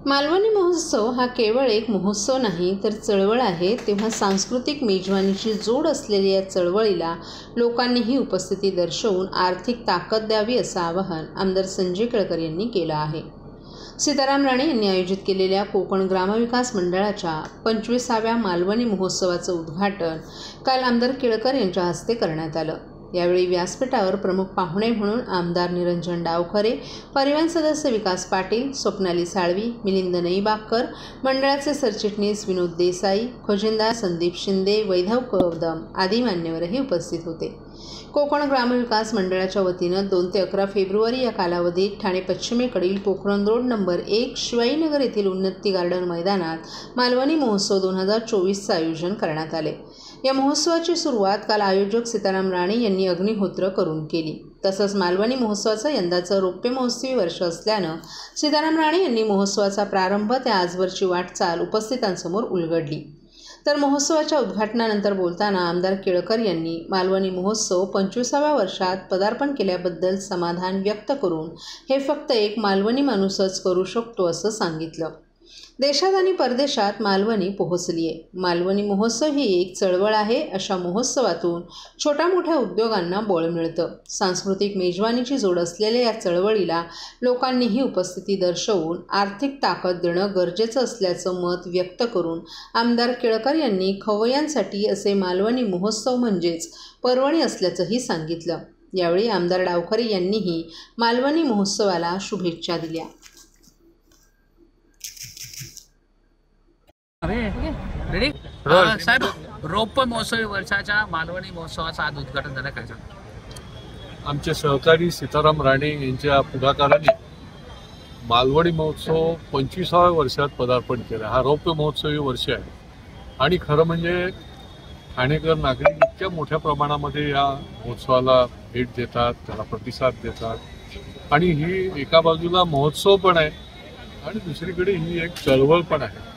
मालवणी महोत्सव हा केवळ एक महोत्सव नाही तर चळवळ आहे। तेव्हा सांस्कृतिक मेजवानीची जोड असलेल्या या चळवळीला लोकांनीही उपस्थिती दर्शवून आर्थिक ताकद द्यावी असं आवाहन आमदार संजय केळकर यांनी केलं आहे। सीताराम राणे यांनी आयोजित केलेल्या कोकण ग्रामविकास मंडळाच्या 25व्या मालवणी महोत्सवाचं उद्घाटन काल आमदार केळकर यांच्या हस्ते करण्यात आलं। यावेळी व्यासपीठावर प्रमुख पाहुणे म्हणून आमदार निरंजन डावखरे, परिवहन सदस्य विकास पाटील, स्वप्नाली साळवी, मिलिंद नईबाकर, मंडळाचे सरचिटणीस विनोद देसाई, खजिनदार संदीप शिंदे, वैभव कदम आदी मान्यवरही उपस्थित होते। कोकण ग्रामविकास मंडळाच्या वतीनं 2 ते 11 फेब्रुवारी या कालावधीत ठाणे पश्चिमेकडील पोखरण रोड नंबर 1 शिवाईनगर येथील उन्नती गार्डन मैदानात मालवणी महोत्सव 2024चं आयोजन करण्यात आले। या महोत्सवाची सुरुवात काल आयोजक सीताराम राणे यांनी अग्निहोत्र करून केली। तसंच मालवणी महोत्सवाचं यंदाचं रौप्य महोत्सवी वर्ष असल्यानं सीताराम राणे यांनी महोत्सवाचा प्रारंभ ते आजवरची वाटचाल उपस्थितांसमोर उलगडली। तर महोत्सवाच्या उद्घाटनानंतर बोलताना आमदार केळकर यांनी मालवणी महोत्सव 25व्या वर्षात पदार्पण केल्याबद्दल समाधान व्यक्त करून हे फक्त एक मालवणी माणूसच करू शकतो असं सांगितलं। देशात आणि परदेशात मालवणी पोहोचली आहे। मालवणी महोत्सव ही एक चळवळ आहे। अशा महोत्सवातून छोट्या मोठ्या उद्योगांना बळ मिळतं। सांस्कृतिक मेजवानीची जोड असलेल्या या चळवळीला लोकांनीही उपस्थिती दर्शवून आर्थिक ताकद देणं गरजेचं असल्याचं मत व्यक्त करून आमदार केळकर यांनी खवय्यांसाठी असे मालवणी महोत्सव म्हणजेच पर्वणी असल्याचंही सांगितलं। यावेळी आमदार डावखरे यांनीही मालवणी महोत्सवाला शुभेच्छा दिल्या। रेडी साहेब, रौप्य महोत्सवी वर्षाच्या मालवणी महोत्सवाचं आज उद्घाटन झालं, काय सांगा? आमचे सहकारी सीताराम राणे यांच्या पुढाकाराने मालवणी महोत्सव 25व्या वर्षात पदार्पण केलं। हा रौप्य महोत्सवी वर्ष आहे आणि खरं म्हणजे ठाणेकर नागरिक इतक्या मोठ्या प्रमाणामध्ये या महोत्सवाला भेट देतात, त्याला प्रतिसाद देतात आणि ही एका बाजूला महोत्सव पण आहे आणि दुसरीकडे ही एक चळवळ पण आहे।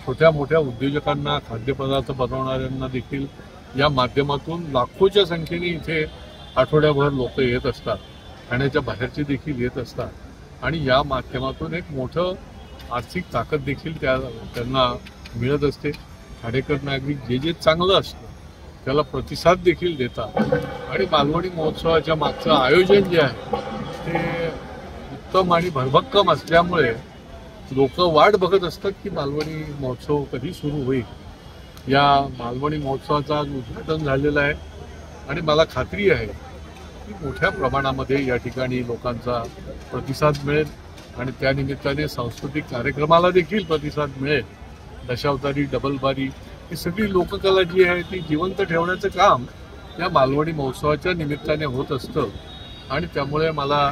छोट्या मोठ्या उद्योजकांना, खाद्यपदार्थ बनवणाऱ्यांना देखील या माध्यमातून लाखोच्या संख्येने इथे आठवड्याभर लोक येत असतात, ठाण्याच्या बाहेरचे देखील येत असतात आणि या माध्यमातून एक मोठं आर्थिक ताकद देखील त्यांना मिळत असते। ठाणेकर नागरिक जे चांगलं असतं त्याला प्रतिसाद देखील देतात आणि मालवणी महोत्सवाच्या मागचं आयोजन जे आहे ते उत्तम आणि भरभक्कम असल्यामुळे लोक वाट बघत असतात की मालवणी महोत्सव कधी सुरू होईल। या मालवणी महोत्सवाचं आज उद्घाटन झालेलं आहे आणि मला खात्री आहे की मोठ्या प्रमाणामध्ये या ठिकाणी लोकांचा प्रतिसाद मिळेल आणि त्यानिमित्ताने सांस्कृतिक कार्यक्रमाला देखील प्रतिसाद मिळेल। दशावतारी, डबलबारी ही सगळी लोककला जी आहे ती जिवंत ठेवण्याचं काम या मालवणी महोत्सवाच्या निमित्ताने होत असतं आणि त्यामुळे मला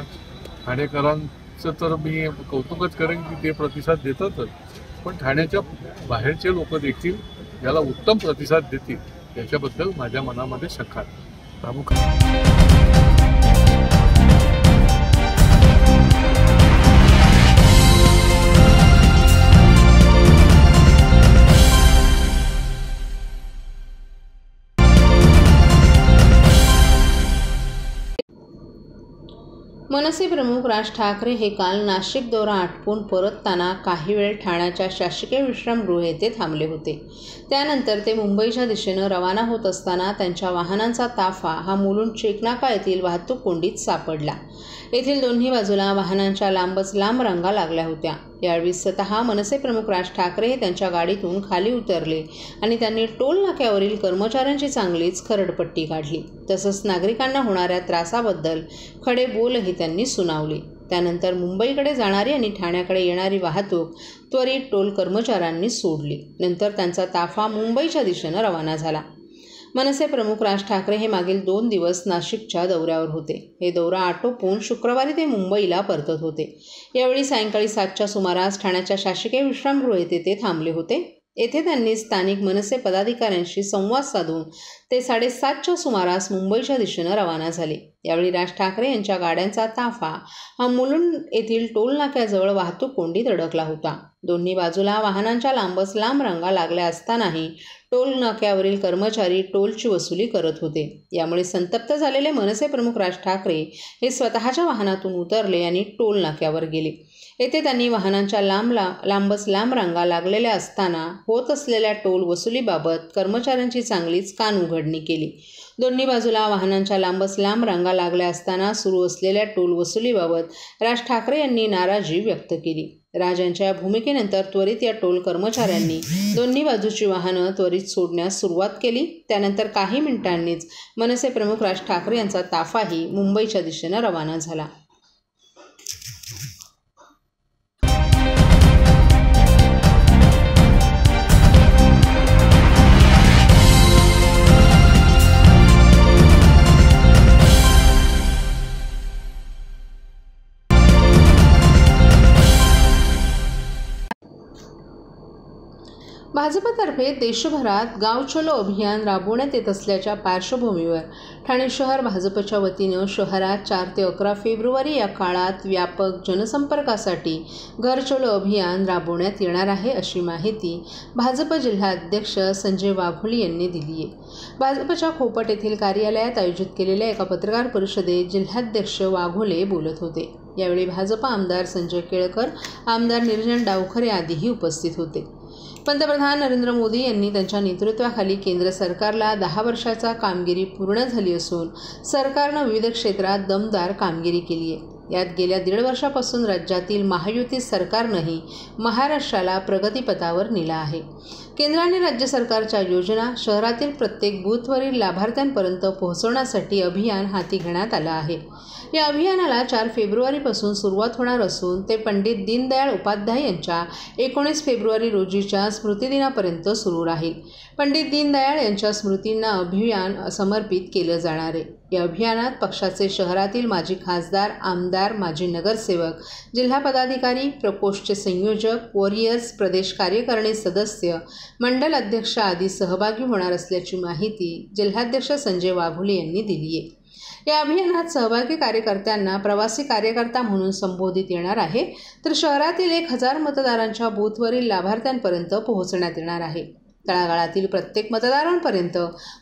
ठाणेकरांचं तर मी कौतुकच करेन की ते प्रतिसाद देतातच, पण ठाण्याच्या बाहेरचे लोक देखील याला उत्तम प्रतिसाद देतील याच्याबद्दल माझ्या मनामध्ये शंका आहे। मनसे प्रमुख राज ठाकरे हे काल नाशिक दौरा आटोपून परतताना काही वेळ ठाण्याच्या शासकीय विश्रामगृह येथे थांबले होते। त्यानंतर ते मुंबईच्या दिशेनं रवाना होत असताना त्यांच्या वाहनांचा ताफा हा मुलुंड चेकनाका येथील वाहतूक कोंडीत सापडला। येथील दोन्ही बाजूला वाहनांच्या लांबच लांब रांगा लागल्या होत्या। यावेळी स्वतः मनसे प्रमुख राज ठाकरे हे त्यांच्या गाडीतून खाली उतरले आणि त्यांनी टोल नाक्यावरील कर्मचाऱ्यांची चांगलीच खरडपट्टी काढली। तसंच नागरिकांना होणाऱ्या त्रासाबद्दल खडे बोलही त्यांनी सुनावले। त्यानंतर मुंबईकडे जाणारी आणि ठाण्याकडे येणारी वाहतूक त्वरित टोल कर्मचाऱ्यांनी सोडली। नंतर त्यांचा ताफा मुंबईच्या दिशेनं रवाना झाला। मनसे प्रमुख राज ठाकरे हे मागील 2 दिवस नाशिकच्या दौऱ्यावर होते। हे दौरा आटोपून शुक्रवारी ते मुंबईला परतत होते। यावेळी सायंकाळी 7च्या सुमारास ठाण्याच्या शासकीय विश्रामगृह येथे ते थांबले होते। येथे त्यांनी स्थानिक मनसे पदाधिकाऱ्यांशी संवाद साधून ते 7:30च्या सुमारास मुंबईच्या दिशेनं रवाना झाले। यावेळी राज ठाकरे यांच्या गाड्यांचा ताफा हा मुलुंड येथील टोल नाक्याजवळ वाहतूक कोंडीत अडकला होता. दोन्ही बाजूला वाहनांच्या लांबच लांब रांगा लागल्या असतानाही टोल नाक्यावरील कर्मचारी टोलची वसुली करत होते. यामुळे संतप्त झालेले मनसे प्रमुख राज ठाकरे हे स्वतःच्या वाहनातून उतरले आणि टोल नाक्यावर गेले. येथे त्यांनी वाहनांच्या लांबच लांब रांगा लागलेल्या असताना होत असलेल्या टोल वसुलीबाबत कर्मचाऱ्यांची चांगलीच कानउघडणी केली. दोन्ही बाजूला वाहनांच्या लांबच लांब रांगा लागल्या असताना सुरू असलेल्या टोल वसुलीबाबत राज ठाकरे यांनी नाराजी व्यक्त केली. राज यांच्या या भूमिकेनंतर त्वरित या टोल कर्मचाऱ्यांनी दोन्ही बाजूची वाहनं त्वरित सोडण्यास सुरुवात केली. त्यानंतर काही मिनिटांनीच मनसे प्रमुख राज ठाकरे यांचा ताफाही मुंबईच्या दिशेनं रवाना झाला. भाजपतर्फे देशभरात गाव चलो अभियान राबवण्यात येत असल्याच्या पार्श्वभूमीवर ठाणे शहर भाजपच्या वतीनं शहरात 4 ते 11 फेब्रुवारी या काळात व्यापक जनसंपर्कासाठी घर चलो अभियान राबवण्यात येणार आहे, अशी माहिती भाजप जिल्हाध्यक्ष संजय वाघोले यांनी दिली आहे. भाजपच्या खोपट येथील कार्यालयात आयोजित केलेल्या एका पत्रकार परिषदेत जिल्हाध्यक्ष वाघोले बोलत होते. यावेळी भाजप आमदार संजय केळकर, आमदार निरंजन डावखरे आदीही उपस्थित होते. पंतप्रधान नरेंद्र मोदी यांनी त्यांच्या नेतृत्वाखाली केंद्र सरकारला 10 वर्षाचा कामगिरी पूर्ण झाली असून सरकारनं विविध क्षेत्रात दमदार कामगिरी केली आहे. यात गेल्या 1.5 वर्षापासून राज्यातील महायुती सरकारनंही महाराष्ट्राला प्रगतीपथावर नेला आहे. केंद्र आणि राज्य सरकारच्या योजना शहरातील प्रत्येक बूथवरील लाभार्थ्यांपर्यंत पोहोचवण्यासाठी अभियान हाती घेण्यात आलं आहे. या अभियानाला 4 फेब्रुवारीपासून सुरुवात होणार असून ते पंडित दीनदयाळ उपाध्याय यांच्या 19 फेब्रुवारी रोजीच्या स्मृतिदिनापर्यंत सुरू राहील. पंडित दीनदयाळ यांच्या स्मृतींना अभियान समर्पित केलं जाणार आहे. या अभियानात पक्षाचे शहरातील माजी खासदार, आमदार, माजी नगरसेवक, जिल्हा पदाधिकारी, प्रकोष्ठचे संयोजक, वॉरियर्स, प्रदेश कार्यकारिणी सदस्य, मंडल अध्यक्ष आदी सहभागी होणार असल्याची माहिती जिल्हाध्यक्ष संजय वाघोले यांनी दिली आहे. या अभियानात सहभागी कार्यकर्त्यांना प्रवासी कार्यकर्ता म्हणून संबोधित येणार आहे, तर शहरातील 1000 मतदारांच्या बूथवरील लाभार्थ्यांपर्यंत पोहोचण्यात येणार आहे. तळागाळातील प्रत्येक मतदारांपर्यंत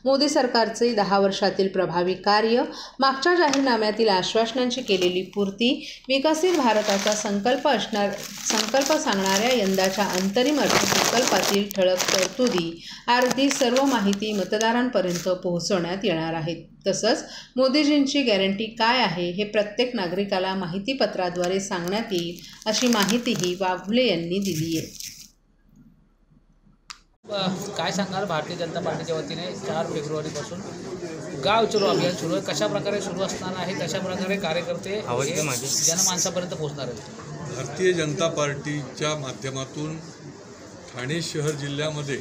मोदी सरकारचे 10 वर्षातील प्रभावी कार्य, मागच्या जाहीरनाम्यातील आश्वासनांची केलेली पूर्ती, विकसित भारताचा संकल्प सांगणाऱ्या यंदाच्या अंतरिम अर्थसंकल्पातील ठळक तरतुदी आदी सर्व माहिती मतदारांपर्यंत पोहोचवण्यात येणार आहेत. तसंच मोदीजींची गॅरंटी काय आहे हे प्रत्येक नागरिकाला माहितीपत्राद्वारे सांगण्यात येईल, अशी माहितीही वाघोले यांनी दिली आहे. काय सांगाल भारतीय जनता पार्टीच्या वतीने 4 फेब्रुवारीपासून गाव चलो अभियान सुरू आहे, कशा प्रकारे सुरू असणार आहे, कशा प्रकारे कार्यकर्ते जनमानसापर्यंत पोहोचणार आहेत? भारतीय जनता पार्टीच्या माध्यमातून ठाणे शहर जिल्ह्यामध्ये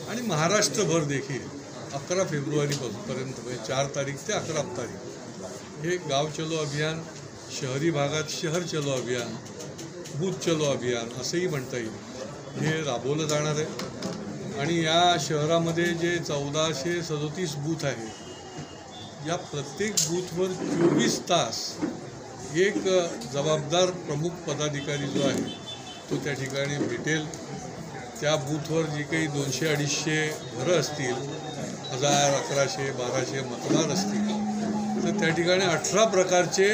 आणि महाराष्ट्रभर देखील 11 फेब्रुवारीपर्यंत म्हणजे 4 तारीख ते 11 तारीख हे गाव चलो अभियान, शहरी भागात शहर चलो अभियान, बूथ चलो अभियान असंही म्हणता येईल, हे राबवलं जाणार आहे. आणि या शहरामध्ये जे 1437 बूथ आहे, या प्रत्येक बूथवर 24 तास एक जबाबदार प्रमुख पदाधिकारी जो आहे तो त्या ठिकाणी भेटेल. त्या बूथवर जी काही 200-250 घरं असतील, 1000, 1100, 1200 मतदार असतील, तर त्या ठिकाणी 18 प्रकारचे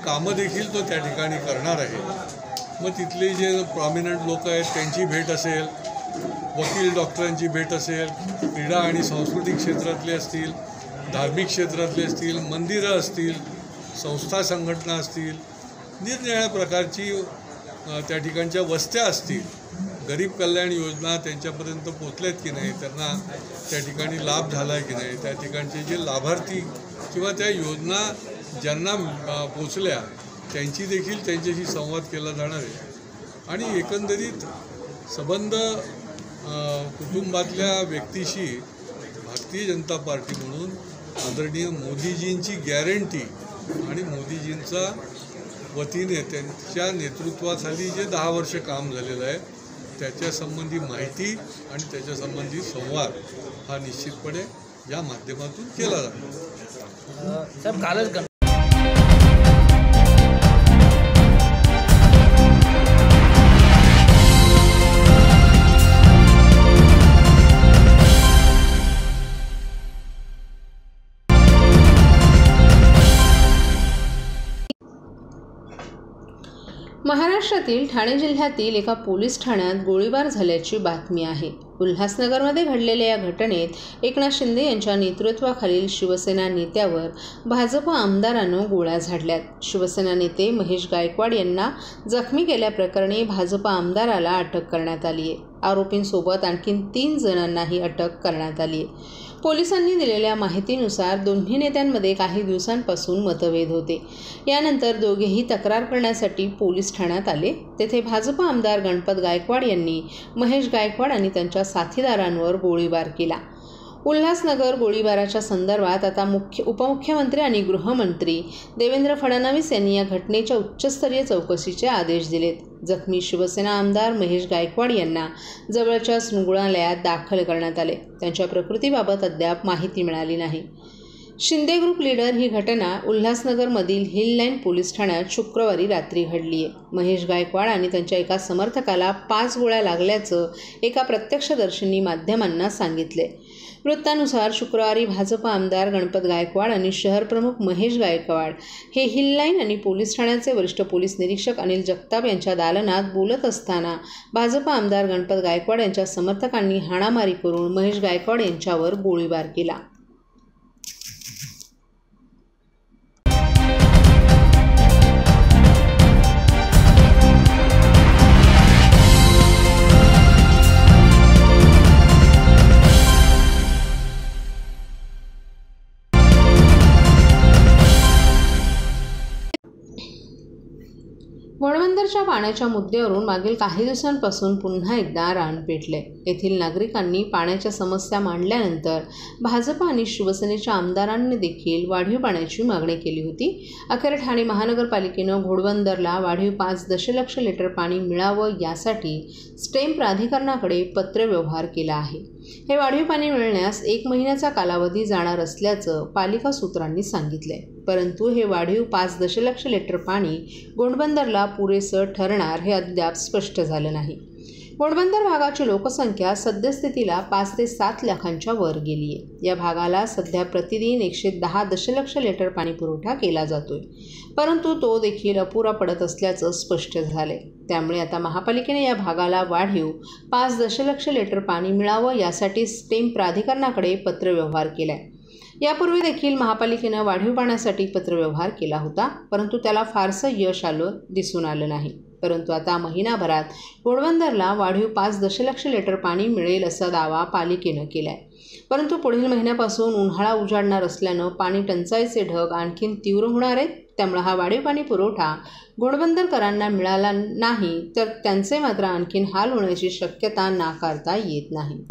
कामं देखील तो त्या ठिकाणी करणार आहे. मग तिथले जे प्रॉमिनंट लोक आहेत त्यांची भेट असेल, वकील डॉक्टरांची भेट असेल, क्रीडा आणि सांस्कृतिक क्षेत्रातले असतील, धार्मिक क्षेत्रातले असतील, मंदिरं असतील, संस्था संघटना असतील, निरनिराळ्या प्रकारची त्या ठिकाणच्या वस्त्या असतील, गरीब कल्याण योजना त्यांच्यापर्यंत पोचल्यात की नाही, त्यांना त्या ठिकाणी लाभ झाला आहे की नाही, त्या ठिकाणचे जे लाभार्थी किंवा त्या योजना ज्यांना पोचल्या त्यांची देखील त्यांच्याशी संवाद केला जाणार आहे. आणि एकंदरीत संबंध कुटुंबातल्या व्यक्तीशी भारतीय जनता पार्टी म्हणून आदरणीय मोदीजींची गॅरंटी आणि मोदीजींचा वतीने त्यांच्या नेतृत्वाखाली जे 10 वर्ष काम झालेलं आहे त्याच्यासंबंधी माहिती आणि त्याच्यासंबंधी संवाद हा निश्चितपणे या माध्यमातून केला जातो. साहेब कालच महाराष्ट्रातील ठाणे जिल्ह्यातील एका पोलीस ठाण्यात गोळीबार झाल्याची बातमी आहे। उल्हासनगरमध्ये घडलेल्या या घटनेत एकनाथ शिंदे यांच्या नेतृत्वाखालील शिवसेना नेत्यावर भाजप आमदारानं गोळ्या झाडल्यात। शिवसेना नेते महेश गायकवाड यांना जखमी केल्याप्रकरणी भाजप आमदाराला अटक करण्यात आली आहे। आरोपींसोबत आणखी 3 जणांनाही अटक करण्यात आली आहे। पोलिसांनी दिलेल्या माहितीनुसार दोन्ही नेत्यांमध्ये काही दिवसांपासून मतभेद होते। यानंतर दोघेही तक्रार करण्यासाठी पोलीस ठाण्यात आले। तेथे भाजप आमदार गणपत गायकवाड यांनी महेश गायकवाड आणि त्यांच्या साथीदारांवर गोळीबार केला। उल्हासनगर गोळीबाराच्या संदर्भात आता उपमुख्यमंत्री आणि गृहमंत्री देवेंद्र फडणवीस यांनी या घटनेच्या उच्चस्तरीय चौकशीचे आदेश दिलेत। जखमी शिवसेना आमदार महेश गायकवाड यांना जवळच्या रुग्णालयात दाखल करण्यात आले। त्यांच्या प्रकृतीबाबत अद्याप माहिती मिळाली नाही। शिंदे ग्रुप लीडर ही घटना उल्हासनगरमधील हिल लाईन पोलीस ठाण्यात शुक्रवारी रात्री घडली आहे। महेश गायकवाड आणि त्यांच्या एका समर्थकाला 5 गोळ्या लागल्याचं एका प्रत्यक्षदर्शींनी माध्यमांना सांगितले। वृत्तानुसार शुक्रवारी भाजप आमदार गणपत गायकवाड आणि शहर प्रमुख महेश गायकवाड हे हिल लाईन आणि पोलीस ठाण्याचे वरिष्ठ पोलीस निरीक्षक अनिल जगताप यांच्या दालनात बोलत असताना भाजप आमदार गणपत गायकवाड यांच्या समर्थकांनी हाणामारी करून महेश गायकवाड यांच्यावर गोळीबार केला। घोडबंदरच्या पाण्याच्या मुद्द्यावरून मागील काही दिवसांपासून पुन्हा एकदा रान पेटले। येथील नागरिकांनी पाण्याच्या समस्या मांडल्यानंतर भाजप आणि शिवसेनेच्या आमदारांनी देखील वाढीव पाण्याची मागणी केली होती। अखेर ठाणे महानगरपालिकेनं घोडबंदरला वाढीव 5 दशलक्ष लिटर पाणी मिळावं यासाठी स्टेम प्राधिकरणाकडे पत्रव्यवहार केला आहे। हे वाढीव पाणी मिळण्यास 1 महिन्याचा कालावधी जाणार असल्याचं पालिका सूत्रांनी सांगितले। परंतु हे वाढीव 5 दशलक्ष लिटर पाणी घोडबंदरला पुरेसं ठरणार हे अद्याप स्पष्ट झालं नाही। घोडबंदर भागाची लोकसंख्या सद्यस्थितीला 5 ते 7 लाखांच्या वर गेली आहे। या भागाला सध्या प्रतिदिन 110 दशलक्ष लिटर पाणी पुरवठा केला जातोय, परंतु तो देखील अपुरा पडत असल्याचं स्पष्ट झालंय। त्यामुळे आता महापालिकेने या भागाला वाढीव 5 दशलक्ष लिटर पाणी मिळावं यासाठी स्टेम प्राधिकरणाकडे पत्रव्यवहार केलाय। यापूर्वी देखील महापालिकेनं वाढीव पाण्यासाठी पत्रव्यवहार केला होता, परंतु त्याला फारसं यश दिसून आलं नाही। परंतु आता महिनाभरात घोडबंदरला वाढीव 5 दशलक्ष लिटर पाणी मिळेल असा दावा पालिकेनं केलाय। परंतु पुढील महिन्यापासून उन्हाळा उजाडणार असल्यानं पाणी टंचाईचे ढग आणखीन तीव्र होणार आहेत। त्यामुळे हा वाढीव पाणी पुरवठा घोडबंदरकरांना मिळाला नाही तर त्यांचे मात्र आणखीन हाल होण्याची शक्यता नाकारता येत नाही।